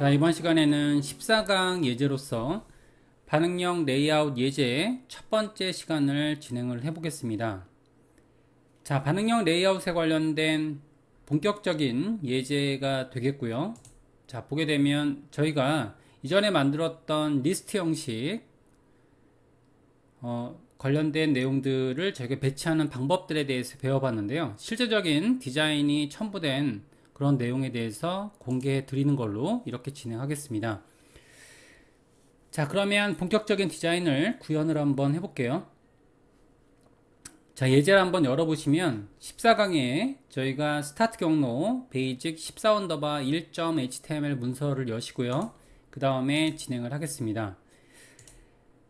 자, 이번 시간에는 14강 예제로서 반응형 레이아웃 예제 첫 번째 시간을 진행을 해 보겠습니다. 자, 반응형 레이아웃에 관련된 본격적인 예제가 되겠고요. 자, 보게 되면 저희가 이전에 만들었던 리스트 형식 관련된 내용들을 저희가 배치하는 방법들에 대해서 배워봤는데요. 실제적인 디자인이 첨부된 그런 내용에 대해서 공개해 드리는 걸로 이렇게 진행하겠습니다. 자, 그러면 본격적인 디자인을 구현을 한번 해볼게요. 자, 예제를 한번 열어보시면 14강에 저희가 스타트 경로 베이직 14 언더바 1.html 문서를 여시고요. 그 다음에 진행을 하겠습니다.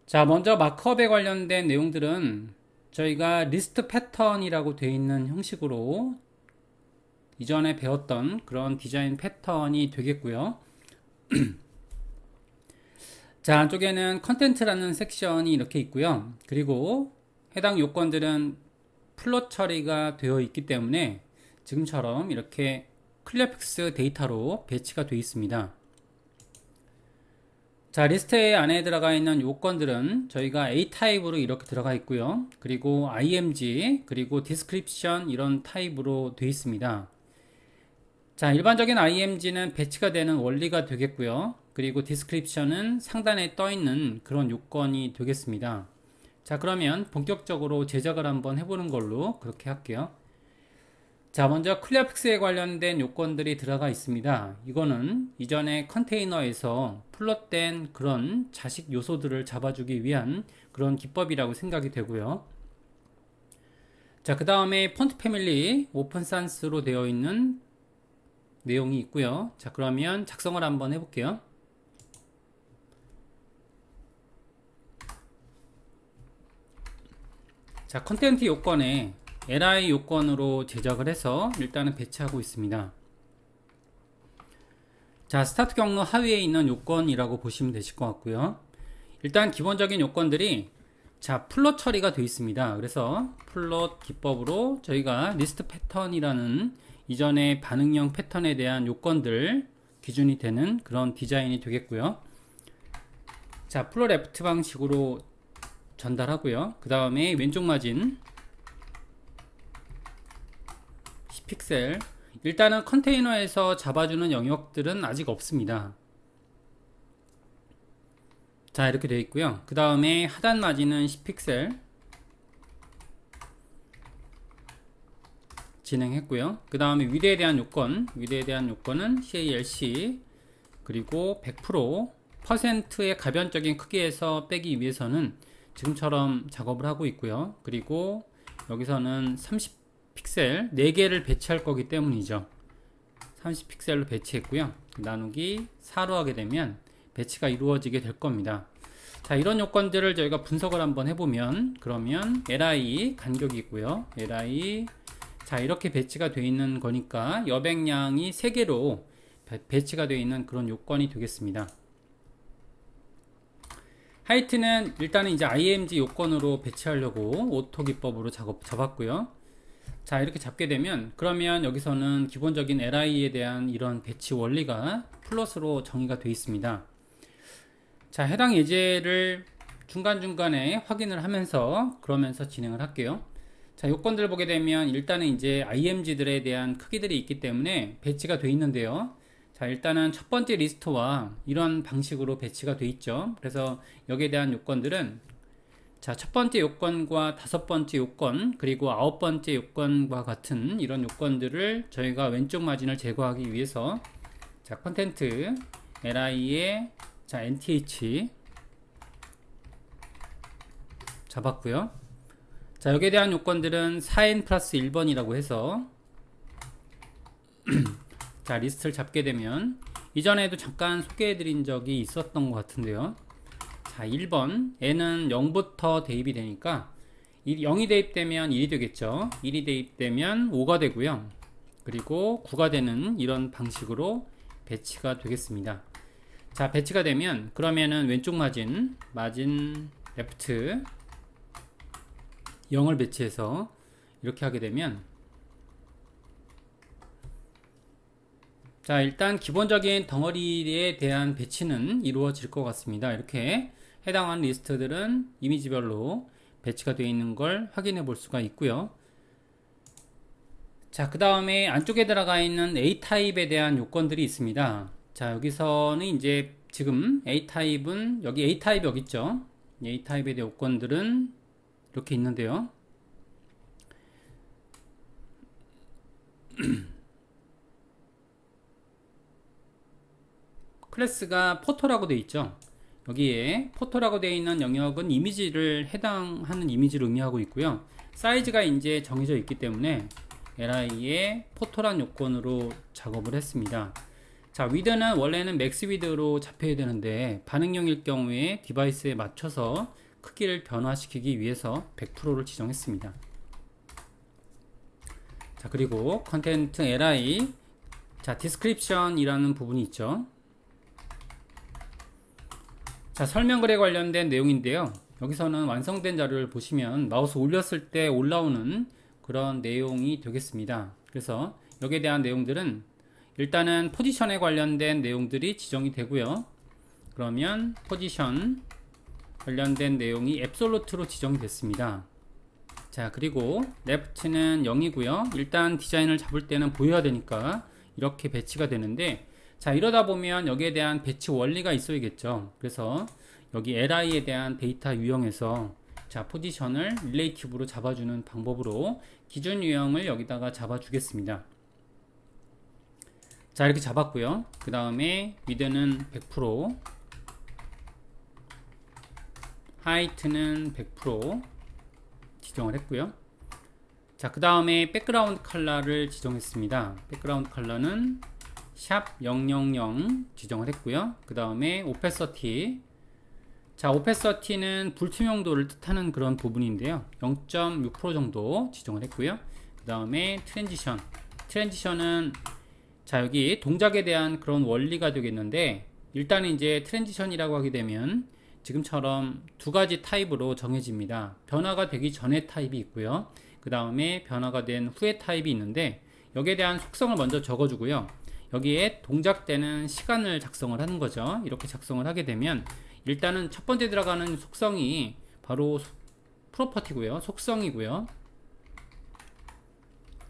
자, 먼저 마크업에 관련된 내용들은 저희가 리스트 패턴이라고 되어 있는 형식으로 이전에 배웠던 그런 디자인 패턴이 되겠고요. 자, 안쪽에는 컨텐츠라는 섹션이 이렇게 있고요. 그리고 해당 요건들은 플롯 처리가 되어 있기 때문에 지금처럼 이렇게 클리어픽스 데이터로 배치가 되어 있습니다. 자, 리스트 안에 들어가 있는 요건들은 저희가 A 타입으로 이렇게 들어가 있고요. 그리고 img, 그리고 description 이런 타입으로 되어 있습니다. 자, 일반적인 img는 배치가 되는 원리가 되겠고요. 그리고 description은 상단에 떠 있는 그런 요건이 되겠습니다. 자, 그러면 본격적으로 제작을 한번 해보는 걸로 그렇게 할게요. 자, 먼저 클리어픽스에 관련된 요건들이 들어가 있습니다. 이거는 이전에 컨테이너에서 플롯된 그런 자식 요소들을 잡아주기 위한 그런 기법이라고 생각이 되고요. 자, 그 다음에 폰트 패밀리 오픈 산스로 되어 있는 내용이 있고요. 자, 그러면 작성을 한번 해볼게요. 자, 컨텐트 요건에 li 요건으로 제작을 해서 일단은 배치하고 있습니다. 자, 스타트 경로 하위에 있는 요건이라고 보시면 되실 것 같고요. 일단 기본적인 요건들이 자, 플롯 처리가 되어 있습니다. 그래서 플롯 기법으로 저희가 리스트 패턴이라는 이전의 반응형 패턴에 대한 요건들 기준이 되는 그런 디자인이 되겠고요. 자, 플롯 레프트 방식으로 전달하고요. 그 다음에 왼쪽 마진 10픽셀. 일단은 컨테이너에서 잡아주는 영역들은 아직 없습니다. 자, 이렇게 되어 있고요. 그 다음에 하단 마진은 10픽셀 진행했고요. 그 다음에 위드에 대한 요건은 CALC, 그리고 100%의 가변적인 크기에서 빼기 위해서는 지금처럼 작업을 하고 있고요. 그리고 여기서는 30픽셀 4개를 배치할 거기 때문이죠. 30픽셀로 배치했고요. 나누기 4로 하게 되면 배치가 이루어지게 될 겁니다. 자, 이런 요건들을 저희가 분석을 한번 해보면, 그러면 li 간격이 있고요. li, 자, 이렇게 배치가 되어 있는 거니까 여백량이 3개로 배치가 되어 있는 그런 요건이 되겠습니다. 하이트는 일단은 이제 img 요건으로 배치하려고 오토 기법으로 잡았고요. 자, 이렇게 잡게 되면 그러면 여기서는 기본적인 li에 대한 이런 배치 원리가 플러스로 정의가 되어 있습니다. 자, 해당 예제를 중간중간에 확인을 하면서 그러면서 진행을 할게요. 자, 요건들 보게 되면 일단은 이제 img들에 대한 크기들이 있기 때문에 배치가 되어 있는데요. 자, 일단은 첫 번째 리스트와 이런 방식으로 배치가 되어 있죠. 그래서 여기에 대한 요건들은 자, 첫 번째 요건과 다섯 번째 요건, 그리고 아홉 번째 요건과 같은 이런 요건들을 저희가 왼쪽 마진을 제거하기 위해서 자, 컨텐트 li에 자, nth 잡았고요. 자, 여기에 대한 요건들은 4n 플러스 1번이라고 해서 자, 리스트를 잡게 되면 이전에도 잠깐 소개해 드린 적이 있었던 것 같은데요. 자, 1번 n은 0부터 대입이 되니까 0이 대입되면 1이 되겠죠. 1이 대입되면 5가 되고요. 그리고 9가 되는 이런 방식으로 배치가 되겠습니다. 자, 배치가 되면 그러면은 왼쪽 마진 레프트 0을 배치해서 이렇게 하게 되면 자, 일단 기본적인 덩어리에 대한 배치는 이루어질 것 같습니다. 이렇게 해당하는 리스트들은 이미지별로 배치가 되어 있는 걸 확인해 볼 수가 있고요. 자, 그 다음에 안쪽에 들어가 있는 A타입에 대한 요건들이 있습니다. 자, 여기서는 이제 지금 A타입은 여기 A타입 여기 있죠. A타입에 대한 요건들은 이렇게 있는데요. 클래스가 포토라고 되어 있죠. 여기에 포토라고 되어 있는 영역은 이미지를 해당하는 이미지를 의미하고 있고요. 사이즈가 이제 정해져 있기 때문에 li에 포토란 요건으로 작업을 했습니다. 자, 위드는 원래는 맥스 위드로 잡혀야 되는데 반응형일 경우에 디바이스에 맞춰서 크기를 변화시키기 위해서 100%를 지정했습니다. 자, 그리고 컨텐트 li, 자, 디스크립션 이라는 부분이 있죠. 자, 설명글에 관련된 내용인데요. 여기서는 완성된 자료를 보시면 마우스 올렸을 때 올라오는 그런 내용이 되겠습니다. 그래서 여기에 대한 내용들은 일단은 포지션에 관련된 내용들이 지정이 되고요. 그러면 포지션 관련된 내용이 앱솔루트로 지정이 됐습니다. 자, 그리고 left는 0이고요. 일단 디자인을 잡을 때는 보여야 되니까 이렇게 배치가 되는데, 자, 이러다 보면 여기에 대한 배치 원리가 있어야겠죠. 그래서 여기 li에 대한 데이터 유형에서 자, 포지션을 릴레이티브로 잡아주는 방법으로 기준 유형을 여기다가 잡아주겠습니다. 자, 이렇게 잡았고요. 그 다음에 width는 100%, height는 100% 지정을 했고요. 자, 그 다음에 백그라운드 컬러를 지정했습니다. 백그라운드 컬러는 샵000 지정을 했고요. 그 다음에 오페서티, 자, 오페서티는 불투명도를 뜻하는 그런 부분인데요. 0.6% 정도 지정을 했고요. 그 다음에 트랜지션은 자, 여기 동작에 대한 그런 원리가 되겠는데, 일단 이제 트랜지션이라고 하게 되면 지금처럼 두 가지 타입으로 정해집니다. 변화가 되기 전에 타입이 있고요. 그 다음에 변화가 된 후에 타입이 있는데, 여기에 대한 속성을 먼저 적어주고요. 여기에 동작되는 시간을 작성을 하는 거죠. 이렇게 작성을 하게 되면 일단은 첫 번째 들어가는 속성이 바로 프로퍼티고요. 속성이고요.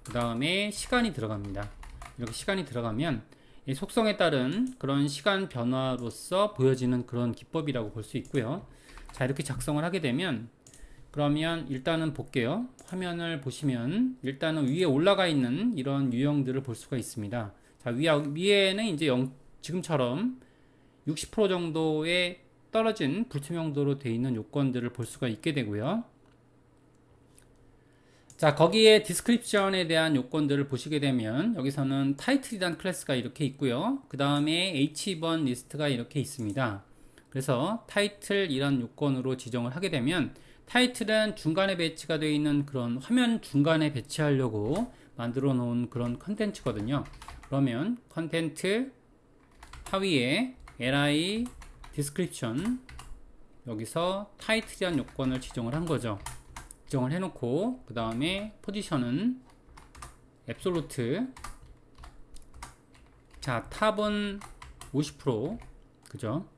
그 다음에 시간이 들어갑니다. 이렇게 시간이 들어가면 이 속성에 따른 그런 시간 변화로서 보여지는 그런 기법이라고 볼 수 있고요. 자, 이렇게 작성을 하게 되면 그러면 일단은 볼게요. 화면을 보시면 일단은 위에 올라가 있는 이런 유형들을 볼 수가 있습니다. 자, 위에는 이제 지금처럼 60% 정도의 떨어진 불투명도로 되어 있는 요건들을 볼 수가 있게 되고요. 자, 거기에 디스크립션에 대한 요건들을 보시게 되면 여기서는 타이틀이란 클래스가 이렇게 있고요. 그 다음에 h2번 리스트가 이렇게 있습니다. 그래서 타이틀이란 요건으로 지정을 하게 되면 타이틀은 중간에 배치가 되어 있는 그런 화면 중간에 배치하려고 만들어 놓은 그런 컨텐츠거든요. 그러면 컨텐트 하위에 li 디스크립션, 여기서 타이틀이란 요건을 지정을 한 거죠. 지정을 해놓고 그 다음에 포지션은 앱솔루트, 자, 탑은 50%, 그죠?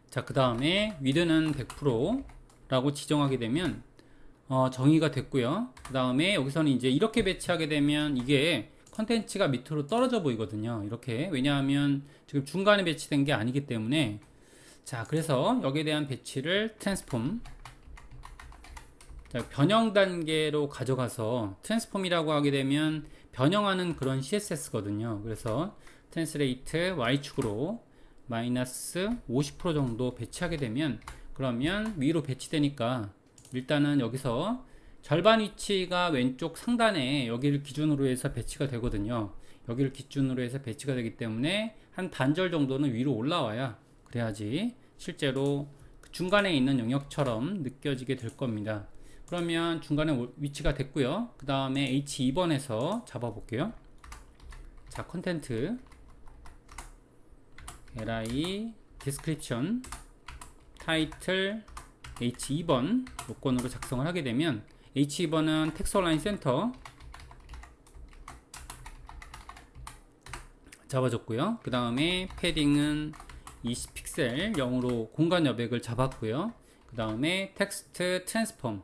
자, 그 다음에 width는 100% 라고 지정하게 되면 정의가 됐고요. 그 다음에 여기서는 이제 이렇게 배치하게 되면 이게 컨텐츠가 밑으로 떨어져 보이거든요. 이렇게. 왜냐하면 지금 중간에 배치된 게 아니기 때문에. 자, 그래서 여기에 대한 배치를 트랜스폼, 자, 변형 단계로 가져가서 트랜스폼이라고 하게 되면 변형하는 그런 CSS거든요. 그래서 트랜스레이트 Y축으로 마이너스 50% 정도 배치하게 되면, 그러면 위로 배치되니까 일단은 여기서 절반 위치가 왼쪽 상단에 여기를 기준으로 해서 배치가 되거든요. 여기를 기준으로 해서 배치가 되기 때문에 한 반절 정도는 위로 올라와야, 그래야지 실제로 중간에 있는 영역처럼 느껴지게 될 겁니다. 그러면 중간에 위치가 됐고요. 그 다음에 H2번에서 잡아 볼게요. 자, 컨텐트 li description 타이틀 H2번 요건으로 작성을 하게 되면 H2번은 텍스트 얼라인 센터, 잡아줬고요. 그 다음에 패딩은 20픽셀 0으로 공간 여백을 잡았고요. 그 다음에 텍스트 트랜스폼.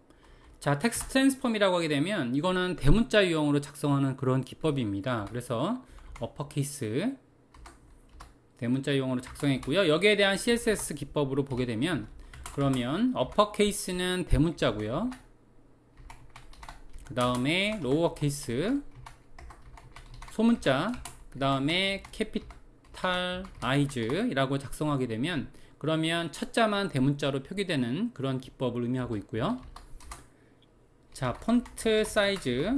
자, 텍스트 트랜스폼이라고 하게 되면 이거는 대문자 유형으로 작성하는 그런 기법입니다. 그래서 어퍼케이스 대문자 유형으로 작성했고요. 여기에 대한 CSS 기법으로 보게 되면 그러면 어퍼케이스는 대문자고요. 그 다음에 로어케이스 소문자, 그 다음에 캐피탈 아이즈라고 작성하게 되면 그러면 첫 자만 대문자로 표기되는 그런 기법을 의미하고 있고요. 자, 폰트 사이즈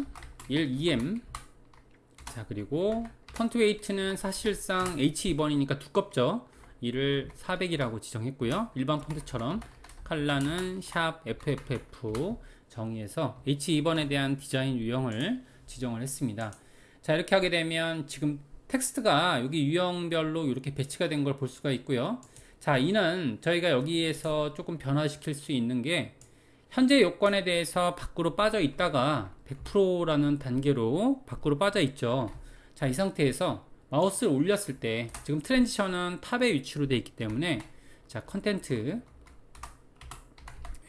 1em. 자, 그리고 폰트 웨이트는 사실상 H2번이니까 두껍죠. 이를 400이라고 지정했고요. 일반 폰트처럼 컬러는 샵 FFF 정의해서 H2번에 대한 디자인 유형을 지정을 했습니다. 자, 이렇게 하게 되면 지금 텍스트가 여기 유형별로 이렇게 배치가 된 걸 볼 수가 있고요. 자, 이는 저희가 여기에서 조금 변화시킬 수 있는 게 현재 요건에 대해서 밖으로 빠져 있다가 100%라는 단계로 밖으로 빠져 있죠. 자, 이 상태에서 마우스를 올렸을 때 지금 트랜지션은 탑의 위치로 되어 있기 때문에 자, 컨텐트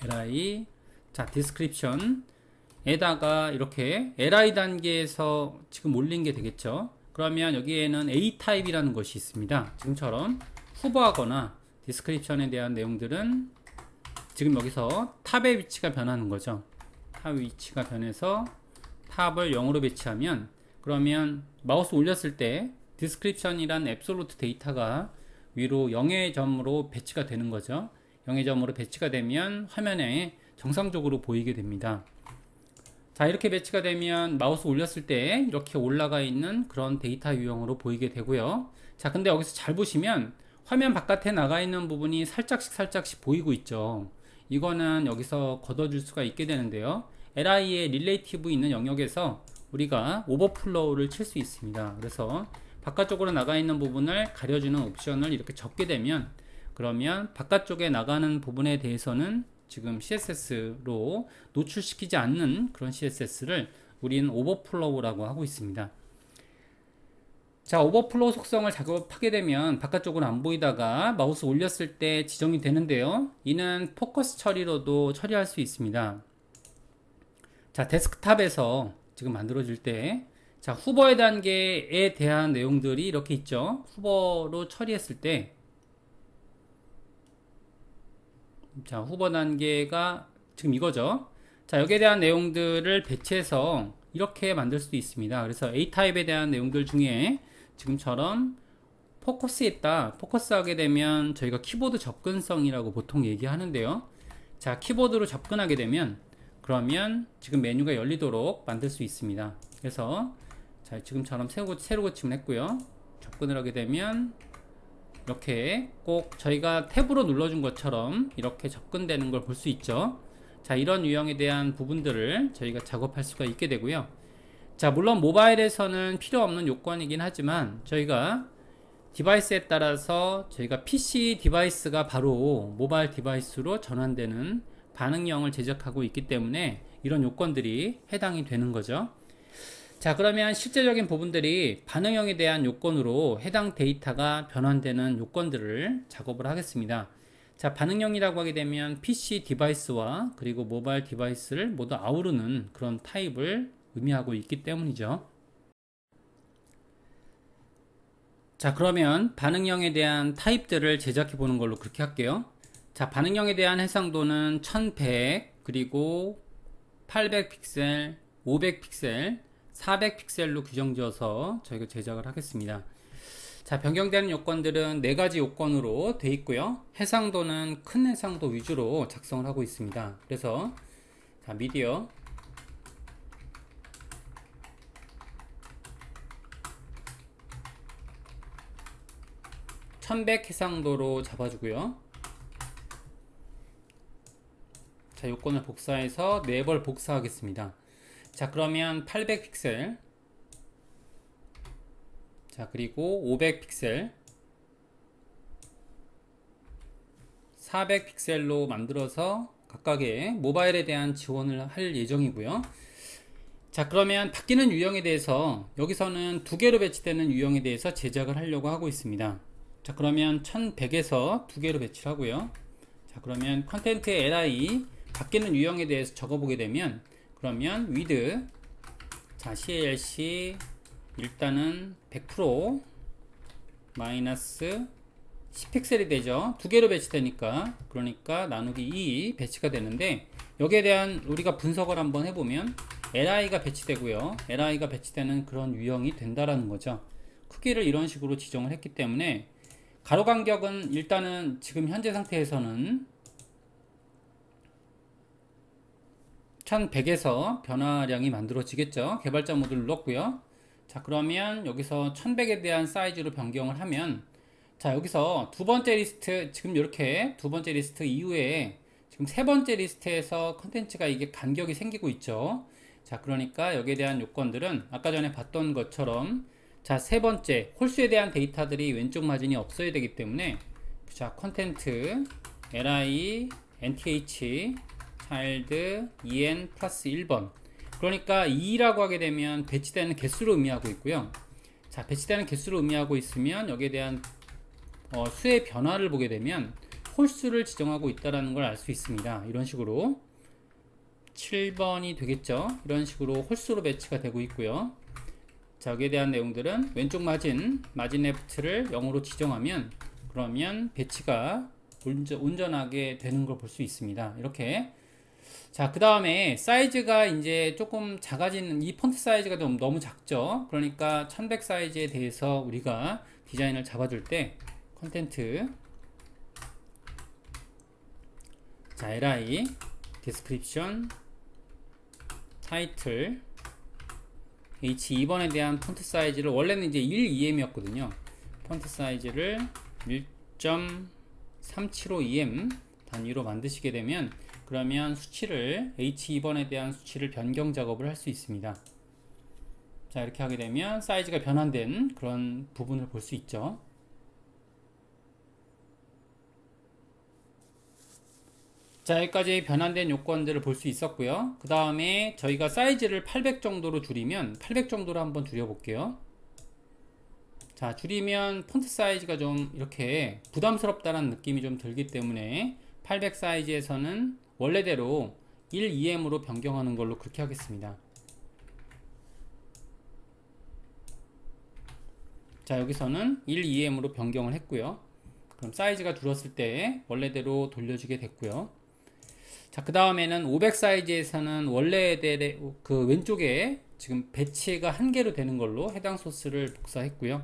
li 자, 디스크립션 에다가 이렇게 li 단계에서 지금 올린 게 되겠죠. 그러면 여기에는 a 타입이라는 것이 있습니다. 지금처럼 후보하거나 디스크립션에 대한 내용들은 지금 여기서 탑의 위치가 변하는 거죠. 탑 위치가 변해서 탑을 0으로 배치하면 그러면 마우스 올렸을 때 디스크립션이란 앱솔루트 데이터가 위로 0의 점으로 배치가 되는 거죠. 0의 점으로 배치가 되면 화면에 정상적으로 보이게 됩니다. 자, 이렇게 배치가 되면 마우스 올렸을 때 이렇게 올라가 있는 그런 데이터 유형으로 보이게 되고요. 자, 근데 여기서 잘 보시면 화면 바깥에 나가 있는 부분이 살짝씩 보이고 있죠. 이거는 여기서 걷어줄 수가 있게 되는데요. li의 릴레이티브 있는 영역에서 우리가 오버플로우를 칠 수 있습니다. 그래서 바깥쪽으로 나가 있는 부분을 가려주는 옵션을 이렇게 적게 되면 그러면 바깥쪽에 나가는 부분에 대해서는 지금 CSS로 노출시키지 않는 그런 CSS를 우리는 오버플로우라고 하고 있습니다. 자, 오버플로우 속성을 작업하게 되면 바깥쪽으로 안 보이다가 마우스 올렸을 때 지정이 되는데요. 이는 포커스 처리로도 처리할 수 있습니다. 자, 데스크탑에서 지금 만들어질 때 자, 후보의 단계에 대한 내용들이 이렇게 있죠. 후보로 처리했을 때 자, 후보 단계가 지금 이거죠. 자, 여기에 대한 내용들을 배치해서 이렇게 만들 수도 있습니다. 그래서 A타입에 대한 내용들 중에 지금처럼 포커스했다. 포커스하게 되면 저희가 키보드 접근성이라고 보통 얘기하는데요. 자, 키보드로 접근하게 되면 그러면 지금 메뉴가 열리도록 만들 수 있습니다. 그래서 자, 지금처럼 새로 고침을 했고요. 접근을 하게 되면 이렇게 꼭 저희가 탭으로 눌러준 것처럼 이렇게 접근되는 걸 볼 수 있죠. 자, 이런 유형에 대한 부분들을 저희가 작업할 수가 있게 되고요. 자, 물론 모바일에서는 필요 없는 요건이긴 하지만 저희가 디바이스에 따라서 저희가 PC 디바이스가 바로 모바일 디바이스로 전환되는 반응형을 제작하고 있기 때문에 이런 요건들이 해당이 되는 거죠. 자, 그러면 실제적인 부분들이 반응형에 대한 요건으로 해당 데이터가 변환되는 요건들을 작업을 하겠습니다. 자, 반응형이라고 하게 되면 PC 디바이스와 그리고 모바일 디바이스를 모두 아우르는 그런 타입을 의미하고 있기 때문이죠. 자, 그러면 반응형에 대한 타입들을 제작해 보는 걸로 그렇게 할게요. 자, 반응형에 대한 해상도는 1100 그리고 800픽셀 500픽셀 400픽셀로 규정지어서 저희가 제작을 하겠습니다. 자, 변경되는 요건들은 4가지 요건으로 되어 있고요. 해상도는 큰 해상도 위주로 작성을 하고 있습니다. 그래서 자, 미디어 1100 해상도로 잡아주고요. 자, 요건을 복사해서 4벌 복사하겠습니다. 자, 그러면 800픽셀 자, 그리고 500픽셀 400픽셀로 만들어서 각각의 모바일에 대한 지원을 할 예정이고요. 자, 그러면 바뀌는 유형에 대해서 여기서는 두 개로 배치되는 유형에 대해서 제작을 하려고 하고 있습니다. 자, 그러면 1100에서 두 개로 배치를 하고요. 자, 그러면 컨텐츠의 li 바뀌는 유형에 대해서 적어보게 되면, 그러면 with 자 calc 일단은 100% 마이너스 10픽셀이 되죠. 두 개로 배치되니까. 그러니까 나누기 2 배치가 되는데, 여기에 대한 우리가 분석을 한번 해보면 li가 배치되고요, li가 배치되는 그런 유형이 된다라는 거죠. 크기를 이런 식으로 지정을 했기 때문에 가로 간격은 일단은 지금 현재 상태에서는 1100에서 변화량이 만들어지겠죠. 개발자 모드를 눌렀고요. 자, 그러면 여기서 1100에 대한 사이즈로 변경을 하면, 자, 여기서 두 번째 리스트, 지금 이렇게 두 번째 리스트 이후에 지금 세 번째 리스트에서 컨텐츠가 이게 간격이 생기고 있죠. 자, 그러니까 여기에 대한 요건들은 아까 전에 봤던 것처럼, 자, 세 번째 홀수에 대한 데이터들이 왼쪽 마진이 없어야 되기 때문에, 자, 컨텐트 li nth child en 플러스 1번, 그러니까 2라고 하게 되면 배치되는 개수를 의미하고 있고요. 자, 배치되는 개수를 의미하고 있으면 여기에 대한 수의 변화를 보게 되면 홀수를 지정하고 있다는 걸 알 수 있습니다. 이런 식으로 7번이 되겠죠. 이런 식으로 홀수로 배치가 되고 있고요. 자, 여기에 대한 내용들은 왼쪽 마진 레프트를 0으로 지정하면, 그러면 배치가 온전하게 되는 걸 볼 수 있습니다. 이렇게. 자, 그 다음에 사이즈가 이제 조금 작아지는, 이 폰트 사이즈가 좀 너무 작죠. 그러니까 1100 사이즈에 대해서 우리가 디자인을 잡아줄 때 컨텐트 자 li description 타이틀 h2번에 대한 폰트 사이즈를, 원래는 이제 1EM이었거든요 폰트 사이즈를 1.375EM 단위로 만드시게 되면, 그러면 수치를 h2번에 대한 수치를 변경 작업을 할 수 있습니다. 자, 이렇게 하게 되면 사이즈가 변환된 그런 부분을 볼 수 있죠. 자, 여기까지 변환된 요건들을 볼 수 있었고요. 그 다음에 저희가 사이즈를 800 정도로 줄이면, 800 정도로 한번 줄여볼게요. 자, 줄이면 폰트 사이즈가 좀 이렇게 부담스럽다는 느낌이 좀 들기 때문에 800 사이즈에서는 원래대로 1EM으로 변경하는 걸로 그렇게 하겠습니다. 자, 여기서는 1EM으로 변경을 했고요. 그럼 사이즈가 줄었을 때 원래대로 돌려주게 됐고요. 자, 그 다음에는 500 사이즈에서는 원래대로 그 왼쪽에 지금 배치가 한 개로 되는 걸로 해당 소스를 복사했고요.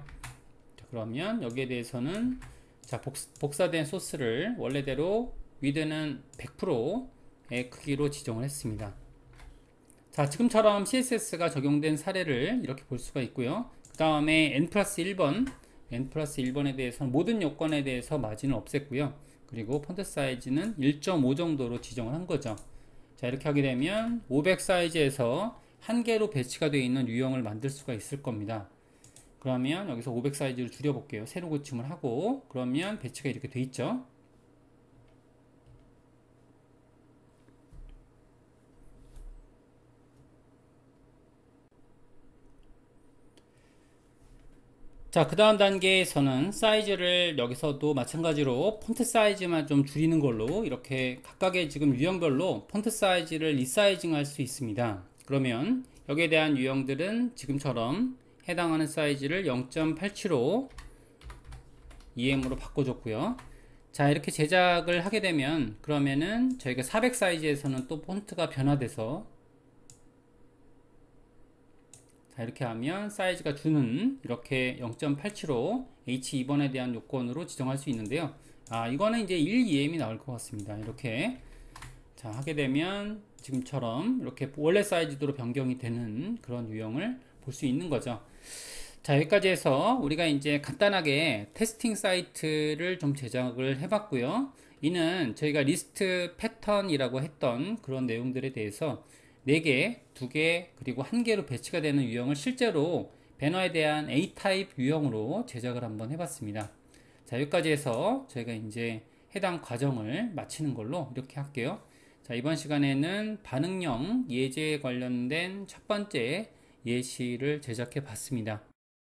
자, 그러면 여기에 대해서는 자, 복사된 소스를 원래대로 위드는 100%의 크기로 지정을 했습니다. 자, 지금처럼 CSS가 적용된 사례를 이렇게 볼 수가 있고요. 그 다음에 n+1번에 대해서는 모든 요건에 대해서 마진을 없앴고요. 그리고 폰트 사이즈는 1.5 정도로 지정을 한 거죠. 자, 이렇게 하게 되면 500 사이즈에서 한 개로 배치가 되어 있는 유형을 만들 수가 있을 겁니다. 그러면 여기서 500 사이즈를 줄여 볼게요. 세로 고침을 하고, 그러면 배치가 이렇게 돼 있죠. 자, 그 다음 단계에서는 사이즈를 여기서도 마찬가지로 폰트 사이즈만 좀 줄이는 걸로, 이렇게 각각의 지금 유형별로 폰트 사이즈를 리사이징 할 수 있습니다. 그러면 여기에 대한 유형들은 지금처럼 해당하는 사이즈를 0.875 EM으로 바꿔줬고요. 자, 이렇게 제작을 하게 되면, 그러면은 저희가 400 사이즈에서는 또 폰트가 변화돼서, 자, 이렇게 하면 사이즈가 주는 이렇게 0.875 H2번에 대한 요건으로 지정할 수 있는데요. 아, 이거는 이제 1EM이 나올 것 같습니다. 이렇게 자, 하게 되면 지금처럼 이렇게 원래 사이즈대로 변경이 되는 그런 유형을 볼 수 있는 거죠. 자, 여기까지 해서 우리가 이제 간단하게 테스팅 사이트를 좀 제작을 해봤고요. 이는 저희가 리스트 패턴이라고 했던 그런 내용들에 대해서 4개, 2개, 그리고 1개로 배치가 되는 유형을 실제로 배너에 대한 A타입 유형으로 제작을 한번 해봤습니다. 자, 여기까지 해서 저희가 이제 해당 과정을 마치는 걸로 이렇게 할게요. 자, 자, 이번 시간에는 반응형 예제에 관련된 첫 번째 예시를 제작해 봤습니다.